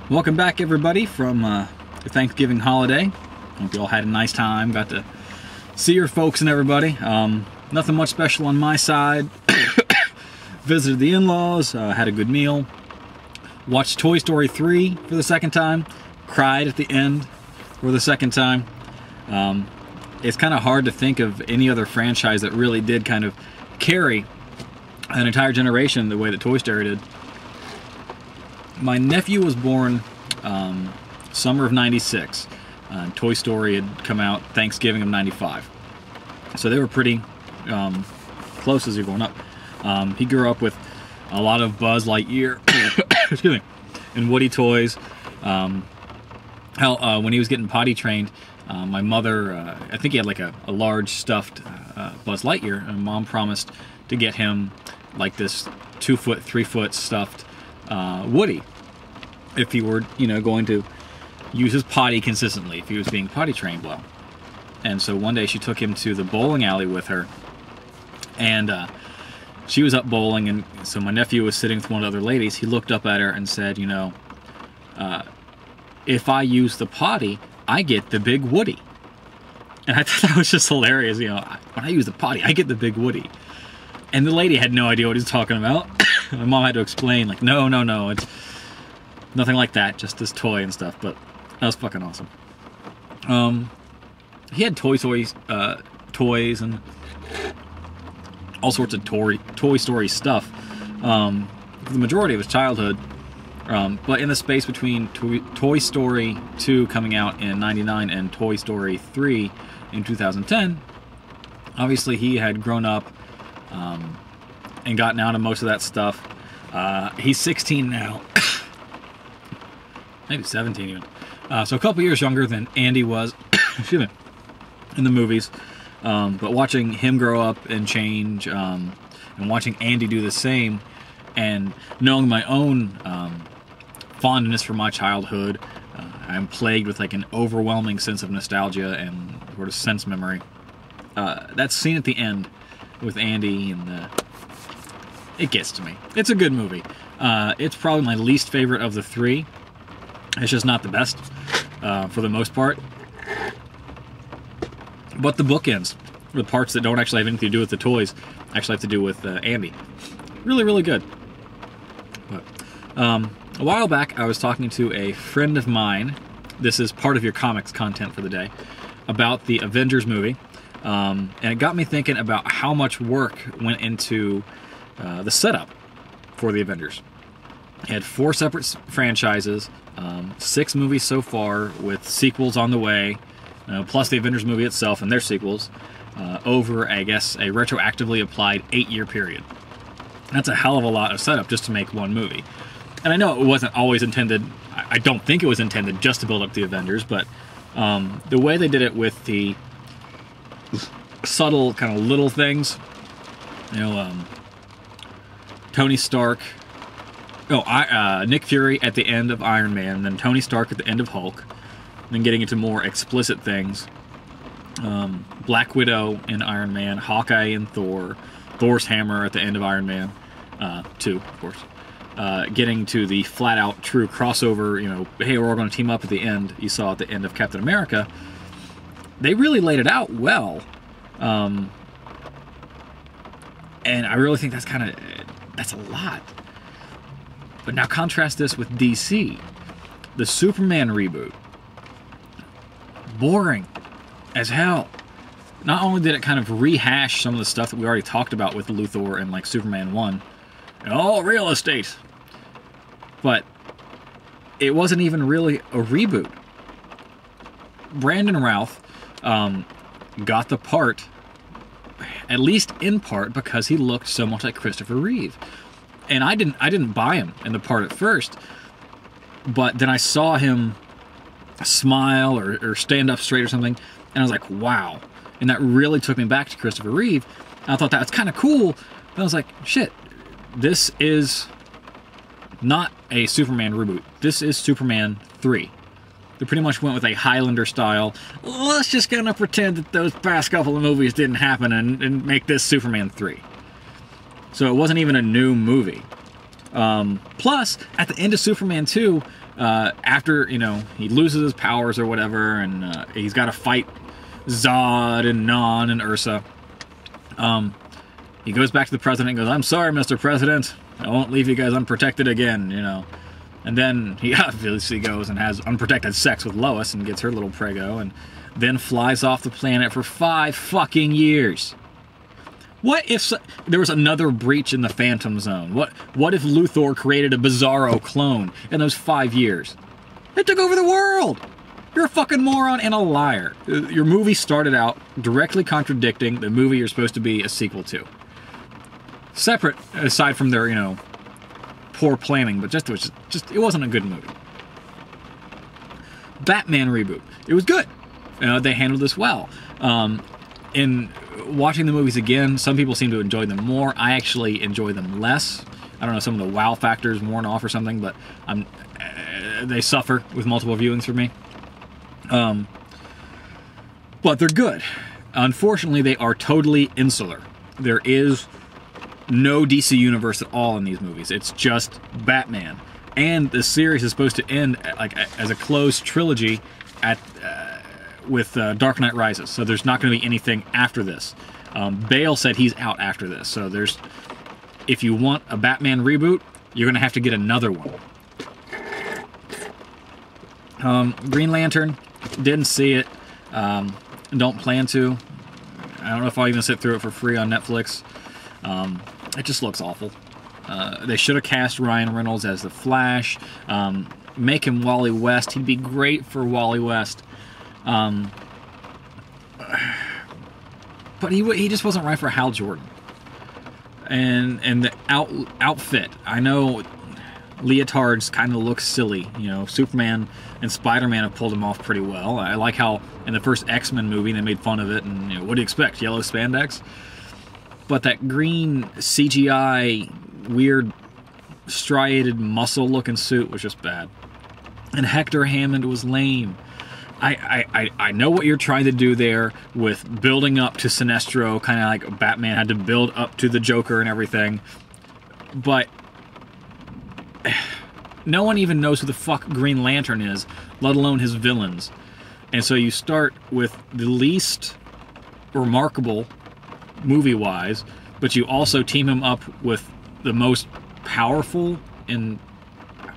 Welcome back, everybody, from the Thanksgiving holiday. Hope you all had a nice time. Got to see your folks and everybody. Nothing much special on my side. Visited the in-laws, had a good meal. Watched Toy Story 3 for the second time. Cried at the end for the second time. It's kind of hard to think of any other franchise that really did kind of carry an entire generation the way that Toy Story did. My nephew was born summer of '96. Toy Story had come out Thanksgiving of '95. So they were pretty close as you're going up. He grew up with a lot of Buzz Lightyear excuse me, and Woody toys. When he was getting potty trained, my mother, I think he had like a large stuffed Buzz Lightyear, and Mom promised to get him like this 2-foot, 3-foot stuffed Woody if he were, going to use his potty consistently, if he was being potty trained well. And so one day she took him to the bowling alley with her, and she was up bowling, and so my nephew was sitting with one of the other ladies. He looked up at her and said, if I use the potty, I get the big Woody. And I thought that was just hilarious. When I use the potty, I get the big Woody. And the lady had no idea what he was talking about. My mom had to explain, like, no, it's nothing like that, just this toy and stuff. But that was fucking awesome. He had toys and all sorts of Toy Story stuff for the majority of his childhood. But in the space between Toy Story 2 coming out in '99 and Toy Story 3 in 2010, obviously he had grown up and gotten out of most of that stuff. He's 16 now. Maybe 17 even. So a couple years younger than Andy was excuse me, in the movies. But watching him grow up and change, and watching Andy do the same, and knowing my own fondness for my childhood, I'm plagued with like an overwhelming sense of nostalgia and sort of sense memory. That scene at the end with Andy, and it gets to me. It's a good movie. It's probably my least favorite of the three. It's just not the best for the most part. But the bookends, the parts that don't actually have anything to do with the toys, actually have to do with Andy. Really, really good. But a while back, I was talking to a friend of mine. This is part of your comics content for the day, about the Avengers movie. And it got me thinking about how much work went into the setup for the Avengers. It had 4 separate franchises, 6 movies so far, with sequels on the way, plus the Avengers movie itself and their sequels, over, I guess, a retroactively applied 8-year period. That's a hell of a lot of setup just to make one movie. And I know it wasn't always intended, I don't think it was intended just to build up the Avengers, but the way they did it with the subtle kind of little things, Tony Stark, Nick Fury at the end of Iron Man, and then Tony Stark at the end of Hulk, and then getting into more explicit things, Black Widow in Iron Man, Hawkeye in Thor, Thor's hammer at the end of Iron Man 2, of course. Getting to the flat-out true crossover, hey, we're all going to team up at the end, you saw at the end of Captain America. They really laid it out well. And I really think that's a lot. But now contrast this with DC. The Superman reboot. Boring as hell. Not only did it kind of rehash some of the stuff that we already talked about with Luthor and like Superman 1, all real estate, but it wasn't even really a reboot. Brandon Routh got the part, at least in part, because he looked so much like Christopher Reeve. And I didn't buy him in the part at first, but then I saw him smile or stand up straight or something, and I was like, wow. And that really took me back to Christopher Reeve. And I thought that was kind of cool, but I was like, shit, this is not a Superman reboot. This is Superman 3. They pretty much went with a Highlander style, let's just kind of pretend that those past couple of movies didn't happen and make this Superman 3. So it wasn't even a new movie. Plus, at the end of Superman 2, after, you know, he loses his powers or whatever, and he's got to fight Zod and Non and Ursa, he goes back to the president and goes, "I'm sorry, Mr. President, I won't leave you guys unprotected again," you know. And then he obviously goes and has unprotected sex with Lois and gets her little prego, and then flies off the planet for 5 fucking years. What if there was another breach in the Phantom Zone? What if Luthor created a Bizarro clone in those 5 years? It took over the world! You're a fucking moron and a liar. Your movie started out directly contradicting the movie you're supposed to be a sequel to. Separate, aside from their, you know, poor planning, but just it wasn't a good movie. Batman reboot. It was good. They handled this well. In watching the movies again, some people seem to enjoy them more. I actually enjoy them less. I don't know, some of the wow factors worn off or something, but they suffer with multiple viewings for me. But they're good. Unfortunately, they are totally insular. There is no DC universe at all in these movies. It's just Batman. And the series is supposed to end like as a closed trilogy with Dark Knight Rises. So there's not going to be anything after this. Bale said he's out after this. So if you want a Batman reboot, you're going to have to get another one. Green Lantern, didn't see it. Don't plan to. I don't know if I'll even sit through it for free on Netflix. It just looks awful. They should have cast Ryan Reynolds as the Flash. Make him Wally West. He'd be great for Wally West. But he just wasn't right for Hal Jordan. And the outfit, I know leotards kind of look silly. You know, Superman and Spider-Man have pulled him off pretty well. I like how in the first X-Men movie they made fun of it, and you know, what do you expect? Yellow spandex? But that green CGI, weird striated muscle-looking suit was just bad. And Hector Hammond was lame. I know what you're trying to do there with building up to Sinestro, kind of like Batman had to build up to the Joker and everything. But no one even knows who the fuck Green Lantern is, let alone his villains. And so you start with the least remarkable movie-wise, but you also team him up with the most powerful in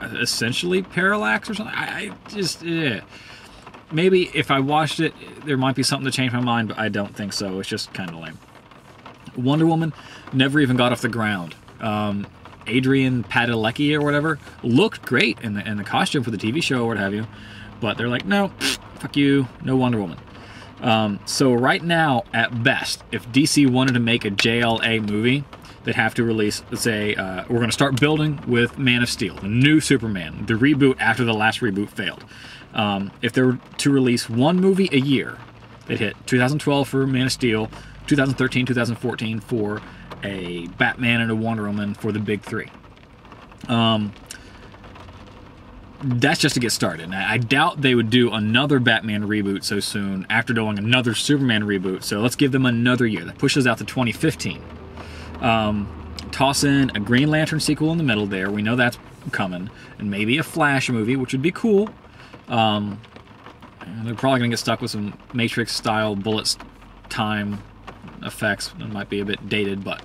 essentially Parallax or something. I just... Maybe if I watched it, there might be something to change my mind, but I don't think so. It's just kind of lame. Wonder Woman never even got off the ground. Adrian Padalecki or whatever looked great in the costume for the TV show or what have you, but they're like, no, fuck you, no Wonder Woman. So right now, at best, if DC wanted to make a JLA movie, they'd have to release, let's say, we're going to start building with Man of Steel, the new Superman, the reboot after the last reboot failed. If they were to release one movie a year, they'd hit 2012 for Man of Steel, 2013, 2014 for a Batman and a Wonder Woman for the big three. That's just to get started. Now, I doubt they would do another Batman reboot so soon after doing another Superman reboot, so let's give them another year. That pushes out to 2015. Toss in a Green Lantern sequel in the middle there. We know that's coming. And maybe a Flash movie, which would be cool. They're probably going to get stuck with some Matrix-style bullets time effects. It might be a bit dated, but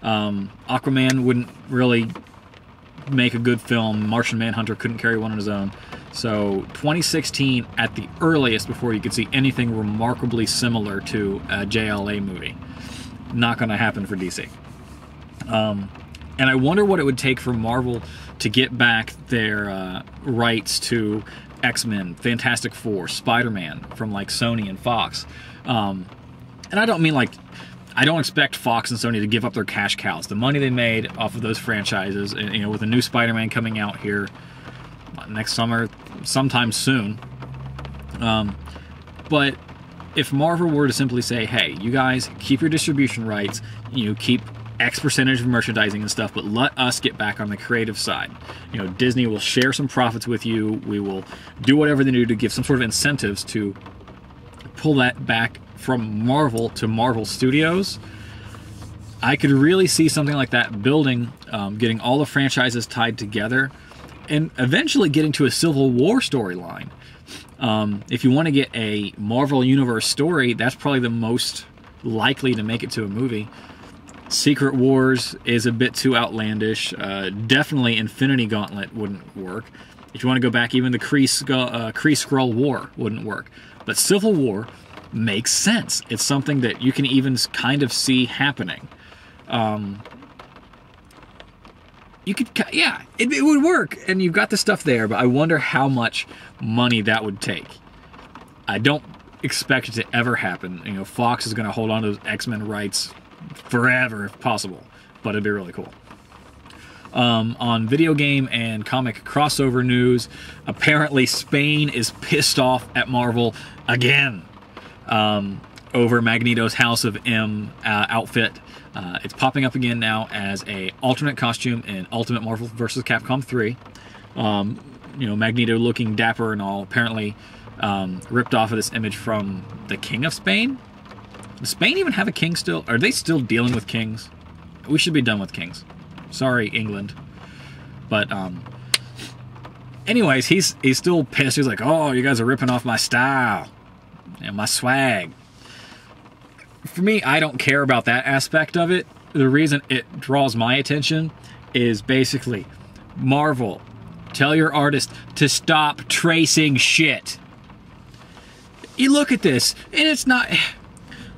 Aquaman wouldn't really make a good film. Martian Manhunter couldn't carry one on his own. So 2016 at the earliest before you could see anything remarkably similar to a JLA movie. Not going to happen for DC. And I wonder what it would take for Marvel to get back their rights to X-Men, Fantastic Four, Spider-Man from like Sony and Fox. And I don't mean like, I don't expect Fox and Sony to give up their cash cows. The money they made off of those franchises, and, you know, with a new Spider-Man coming out here next summer, sometime soon. But if Marvel were to simply say, hey, you guys keep your distribution rights, you know, keep X percentage of merchandising and stuff, but let us get back on the creative side. You know, Disney will share some profits with you. We will do whatever they do to give some sort of incentives to pull that back from Marvel to Marvel Studios. I could really see something like that building, getting all the franchises tied together, and eventually getting to a Civil War storyline. If you want to get a Marvel Universe story, that's probably the most likely to make it to a movie. Secret Wars is a bit too outlandish. Definitely Infinity Gauntlet wouldn't work. If you want to go back, even the Kree Skrull War wouldn't work. But Civil War makes sense. It's something that you can even kind of see happening. You could, yeah, it would work, and you've got the stuff there, but I wonder how much money that would take. I don't expect it to ever happen. You know, Fox is going to hold on to those X-Men rights forever if possible, but it'd be really cool. On video game and comic crossover news, apparently Spain is pissed off at Marvel again over Magneto's House of M outfit. It's popping up again now as a alternate costume in Ultimate Marvel vs. Capcom 3. You know, Magneto looking dapper and all, apparently ripped off of this image from the King of Spain. Does Spain even have a king still? Are they still dealing with kings? We should be done with kings. Sorry, England. But, anyways, he's still pissed. He's like, oh, you guys are ripping off my style and my swag. For me, I don't care about that aspect of it. The reason it draws my attention is basically, Marvel, tell your artist to stop tracing shit. You look at this, and it's not...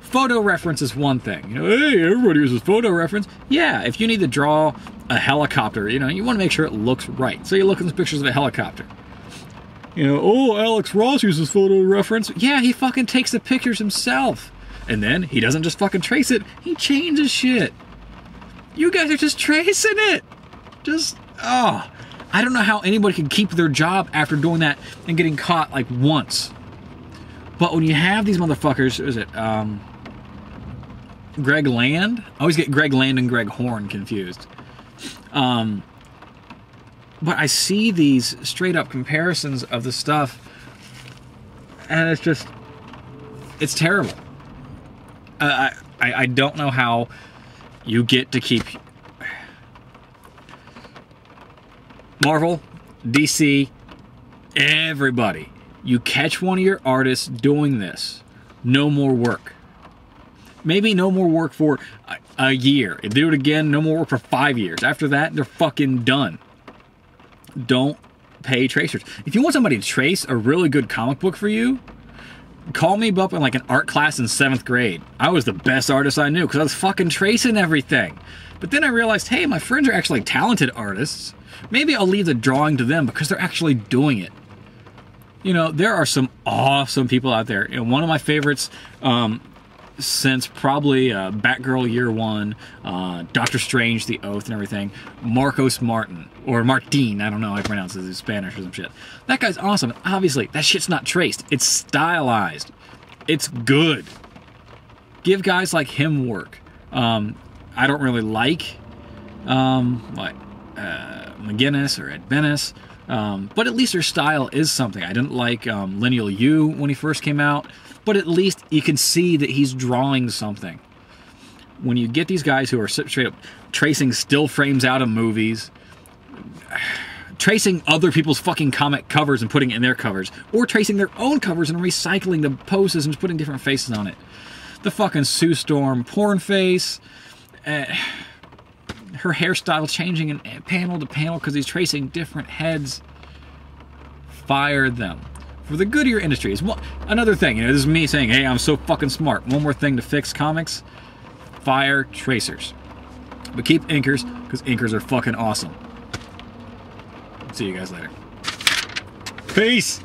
Photo reference is one thing. You know, hey, everybody uses photo reference. Yeah, if you need to draw a helicopter, you know, you want to make sure it looks right. So you look at the pictures of a helicopter. You know, oh, Alex Ross uses photo reference. Yeah, he fucking takes the pictures himself. And then he doesn't just fucking trace it, he changes shit. You guys are just tracing it. Just, oh. I don't know how anybody can keep their job after doing that and getting caught like once. But when you have these motherfuckers, is it, Greg Land? I always get Greg Land and Greg Horn confused. But I see these straight up comparisons of the stuff, and it's just, it's terrible. I don't know how you get to keep Marvel, DC, everybody. You catch one of your artists doing this, no more work. Maybe no more work for a year. If they do it again, no more work for 5 years. After that, they're fucking done. Don't pay tracers. If you want somebody to trace a really good comic book for you, call me up in like an art class in 7th grade. I was the best artist I knew because I was fucking tracing everything. But then I realized, hey, my friends are actually talented artists. Maybe I'll leave the drawing to them because they're actually doing it. You know, there are some awesome people out there. You know, one of my favorites since probably Batgirl Year One, Doctor Strange, The Oath and everything, Marcos Martin, or Martin, I don't know how I pronounce it, it's Spanish or some shit. That guy's awesome. Obviously, that shit's not traced. It's stylized. It's good. Give guys like him work. I don't really like McGinnis or Ed Benes, but at least their style is something. I didn't like Lineal U when he first came out, but at least you can see that he's drawing something. When you get these guys who are straight up tracing still frames out of movies, tracing other people's fucking comic covers and putting it in their covers, or tracing their own covers and recycling the poses and just putting different faces on it. The fucking Sue Storm porn face, her hairstyle changing in panel to panel because he's tracing different heads. Fire them. For the good of your industry. Is another thing, you know, this is me saying, hey, I'm so fucking smart. One more thing to fix comics. Fire tracers. But keep inkers, because inkers are fucking awesome. See you guys later. Peace!